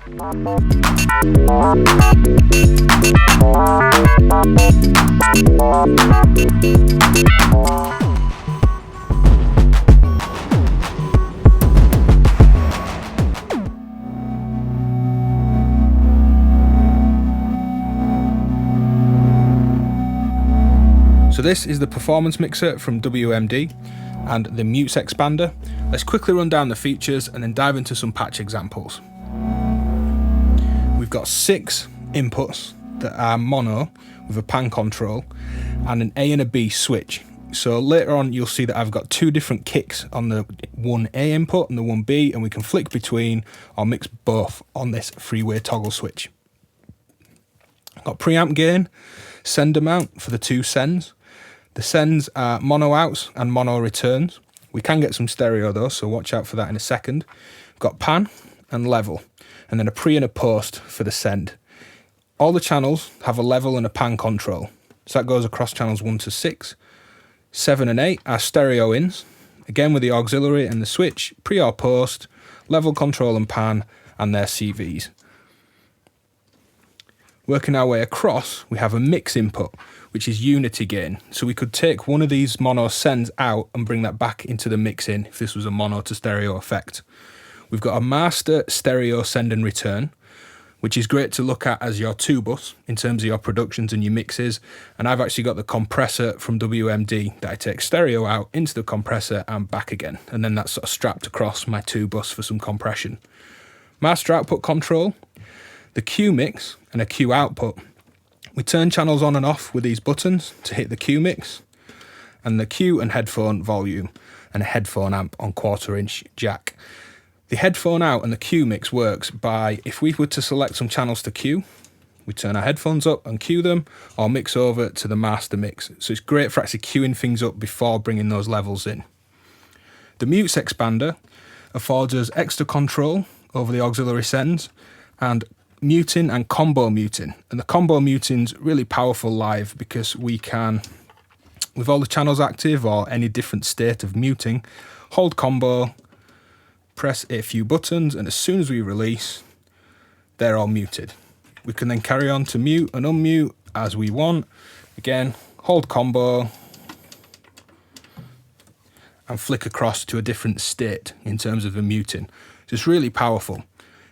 So this is the performance mixer from WMD and the mutes expander. Let's quickly run down the features and then dive into some patch examples. We've got 6 inputs that are mono with a pan control and an A and a B switch. So later on you'll see that I've got 2 different kicks on the 1A input and the 1B, and we can flick between or mix both on this 3-way toggle switch. Got preamp gain, sender mount for the 2 sends. The sends are mono outs and mono returns. We can get some stereo though, so watch out for that in a second. We've got pan and level, and then a pre and a post for the send. All the channels have a level and a pan control. So that goes across channels 1 to 6. 7 and 8 are stereo ins, again with the auxiliary and the switch, pre or post, level control and pan, and their CVs. Working our way across, we have a mix input, which is unity gain. So we could take one of these mono sends out and bring that back into the mix in if this was a mono to stereo effect. We've got a master stereo send and return, which is great to look at as your 2-bus in terms of your productions and your mixes. And I've actually got the compressor from WMD that I take stereo out into the compressor and back again. And then that's sort of strapped across my 2-bus for some compression. Master output control, the Q mix and a Q output. We turn channels on and off with these buttons to hit the Q mix, and the Q and headphone volume, and a headphone amp on 1/4" jack. The headphone out and the Q mix works by, if we were to select some channels to Q, we turn our headphones up and cue them, or mix over to the master mix. So it's great for actually queuing things up before bringing those levels in. The mutes expander affords us extra control over the auxiliary sends, and muting and combo muting. And the combo muting's really powerful live because we can, with all the channels active or any different state of muting, hold combo, press a few buttons, and as soon as we release, they're all muted. We can then carry on to mute and unmute as we want. Again, hold combo and flick across to a different state in terms of the muting. So it's really powerful.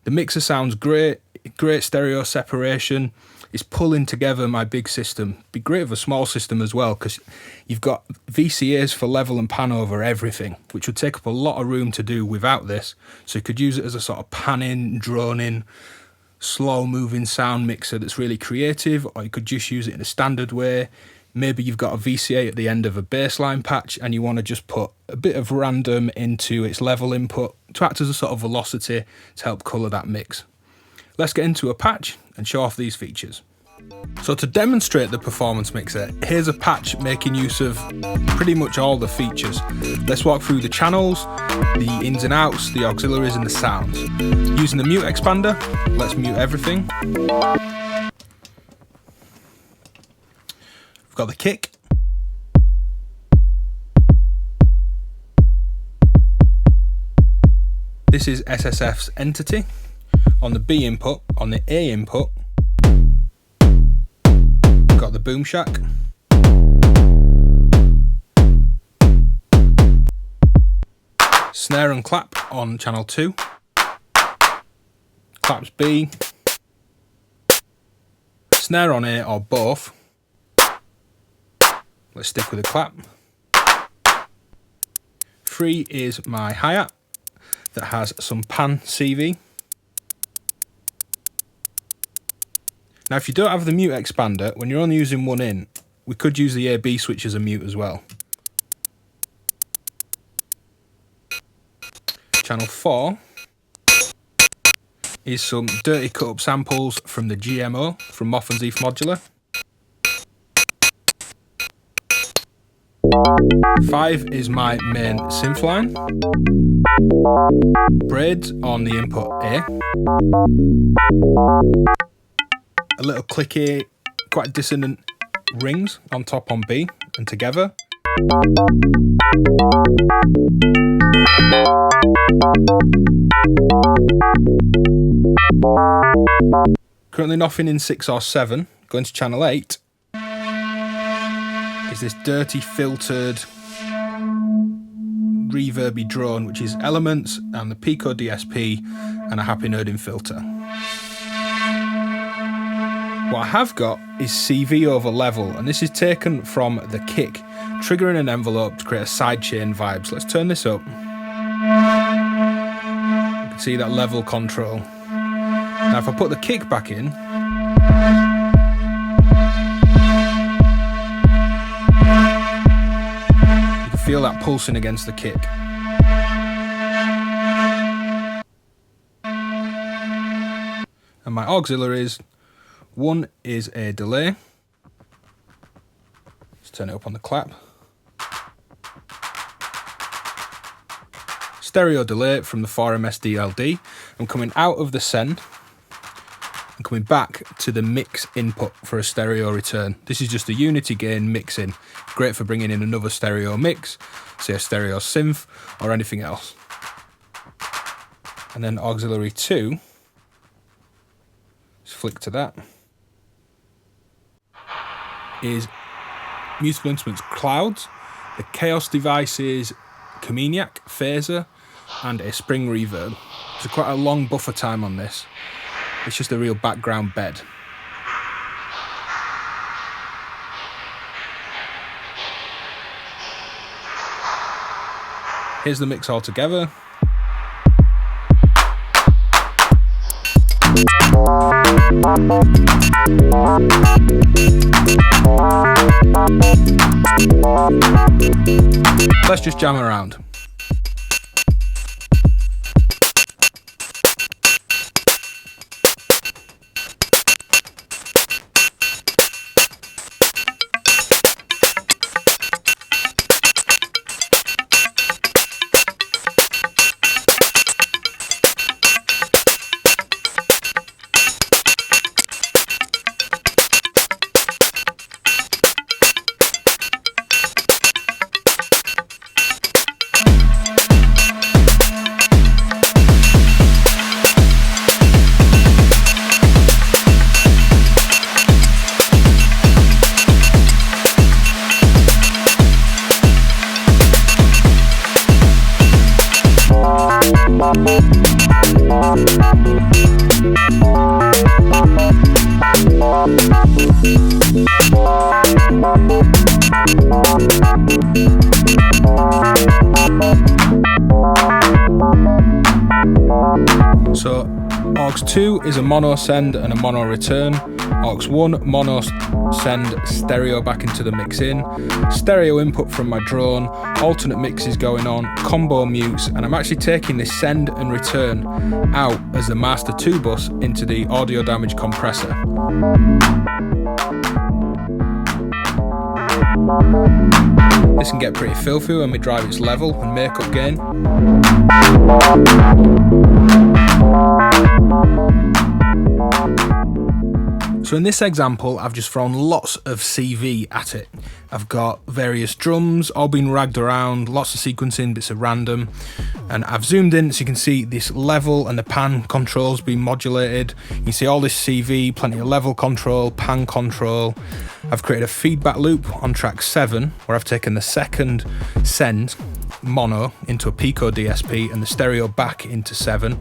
The mixer sounds great. Great stereo separation. It's pulling together my big system. Be great with a small system as well, because you've got VCAs for level and pan over everything, which would take up a lot of room to do without this. So you could use it as a sort of panning, droning, slow moving sound mixer that's really creative, or you could just use it in a standard way. Maybe you've got a VCA at the end of a bassline patch and you want to just put a bit of random into its level input to act as a sort of velocity to help colour that mix. Let's get into a patch and show off these features. So to demonstrate the performance mixer, here's a patch making use of pretty much all the features. Let's walk through the channels, the ins and outs, the auxiliaries and the sounds. Using the mute expander, let's mute everything. We've got the kick. This is SSF's entity. On the B input, on the A input, we've got the boom shack. Snare and clap on channel 2. Claps B. Snare on A or both. Let's stick with the clap. 3 is my hi-hat that has some pan CV. Now, if you don't have the mute expander, when you're only using one in, we could use the A-B switch as a mute as well. Channel 4 is some dirty cut-up samples from the GMO, from Moff and Zeef Modular. 5 is my main synth line. Braids on the input A. A little clicky, quite dissonant rings on top on B and together. Currently nothing in 6 or 7. Going to channel 8 is this dirty filtered reverby drone, which is elements and the Pico DSP and a happy nerding filter. What I have got is CV over level, and this is taken from the kick, triggering an envelope to create a sidechain vibe. So let's turn this up. You can see that level control. Now if I put the kick back in, you can feel that pulsing against the kick. And my auxiliaries, one is a delay. Let's turn it up on the clap. Stereo delay from the 4MS DLD. I'm coming out of the send and coming back to the mix input for a stereo return. This is just a unity gain mixing. Great for bringing in another stereo mix, say a stereo synth or anything else. And then auxiliary 2, let's flick to that, is musical instruments clouds, the Chaos devices, Comeniac, phaser, and a spring reverb. So quite a long buffer time on this. It's just a real background bed. Here's the mix all together. Let's just jam around. So aux 2 is a mono send and a mono return. Aux 1 mono send stereo back into the mix in. Stereo input from my drone. Alternate mixes going on. Combo mutes, and I'm actually taking this send and return out as the master 2 bus into the audio damage compressor. This can get pretty filthy when we drive its level and makeup gain. So in this example, I've just thrown lots of CV at it. I've got various drums, all been ragged around, lots of sequencing, bits of random, and I've zoomed in so you can see this level and the pan controls being modulated. You can see all this CV, plenty of level control, pan control. I've created a feedback loop on track 7 where I've taken the second send mono into a Pico DSP and the stereo back into 7,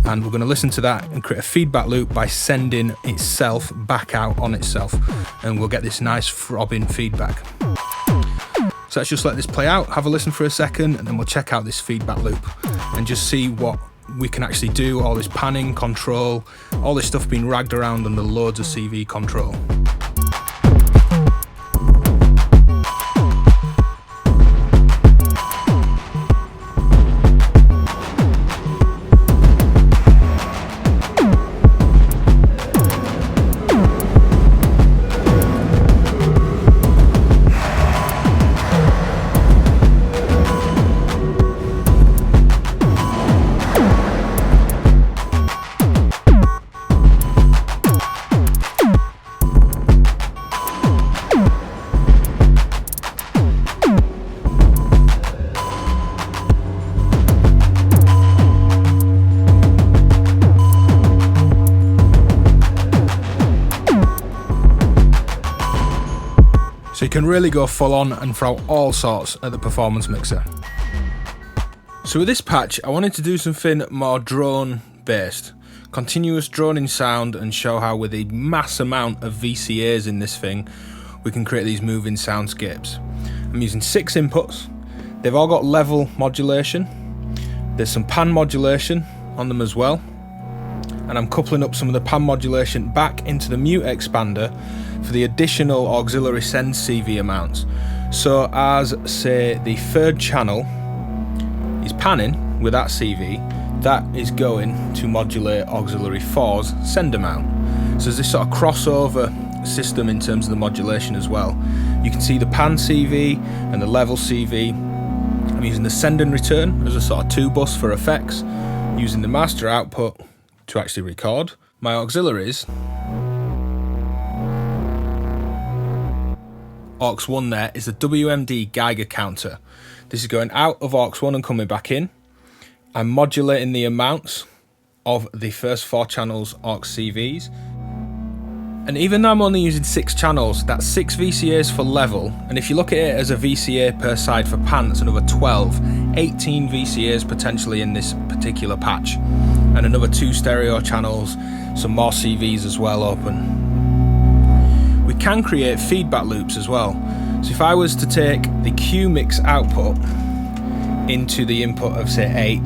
and we're going to listen to that and create a feedback loop by sending itself back out on itself, and we'll get this nice throbbing feedback. So let's just let this play out, have a listen for a second, and then we'll check out this feedback loop and just see what we can actually do. All this panning control, all this stuff being ragged around under loads of CV control. you can really go full on and throw all sorts at the performance mixer. So with this patch, I wanted to do something more drone based, continuous droning sound, and show how with a mass amount of VCAs in this thing, we can create these moving soundscapes. I'm using 6 inputs. They've all got level modulation. There's some pan modulation on them as well. And I'm coupling up some of the pan modulation back into the mute expander for the additional auxiliary send CV amounts. So as, say, the 3rd channel is panning with that CV, that is going to modulate auxiliary 4's send amount. So there's this sort of crossover system in terms of the modulation as well. You can see the pan CV and the level CV. I'm using the send and return as a sort of 2 bus for effects, using the master output to actually record my auxiliaries. Aux 1 there is the WMD Geiger counter. This is going out of aux 1 and coming back in. I'm modulating the amounts of the first 4 channels aux CVs. And even though I'm only using 6 channels, that's 6 VCAs for level. And if you look at it as a VCA per side for pan, that's another 12, 18 VCAs potentially in this particular patch. And another 2 stereo channels, some more CVs as well open. We can create feedback loops as well. So if I was to take the Q mix output into the input of say 8,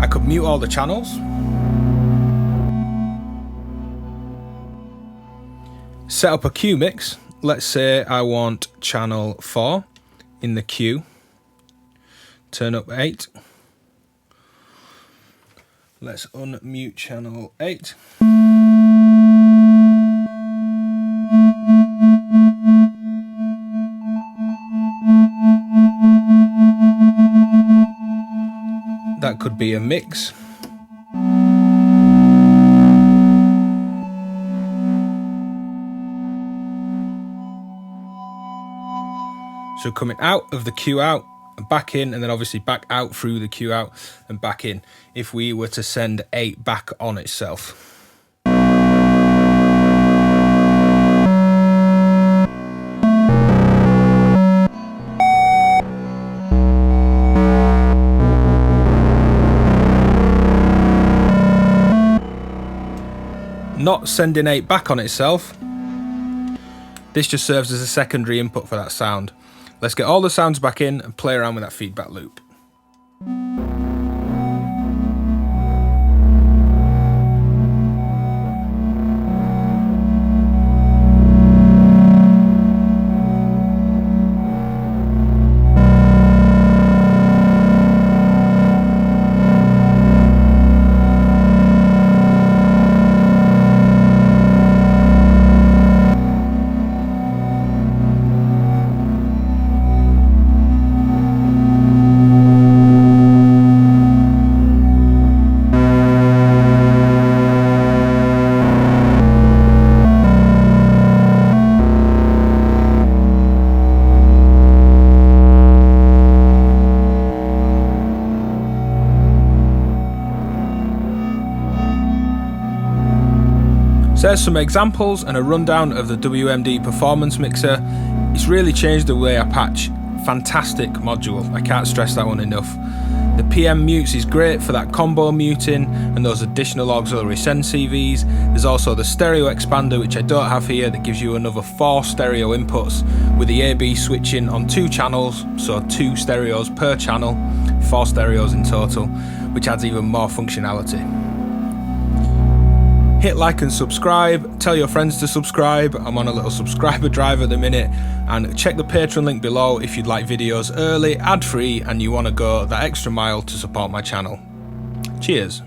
I could mute all the channels, set up a Q mix. Let's say I want channel 4 in the Q, turn up 8. Let's unmute channel 8. That could be a mix. So coming out of the Q out, and back in, and then obviously back out through the Q out and back in, if we were to send 8 back on itself. Not sending 8 back on itself. This just serves as a secondary input for that sound. Let's get all the sounds back in and play around with that feedback loop. So there's some examples and a rundown of the WMD performance mixer. It's really changed the way I patch. Fantastic module, I can't stress that one enough. The PM mutes is great for that combo muting and those additional auxiliary send CVs. There's also the stereo expander, which I don't have here, that gives you another 4 stereo inputs with the AB switching on 2 channels, so 2 stereos per channel, 4 stereos in total, which adds even more functionality. Hit like and subscribe, tell your friends to subscribe. I'm on a little subscriber drive at the minute, and check the Patreon link below if you'd like videos early, ad-free, and you want to go that extra mile to support my channel. Cheers.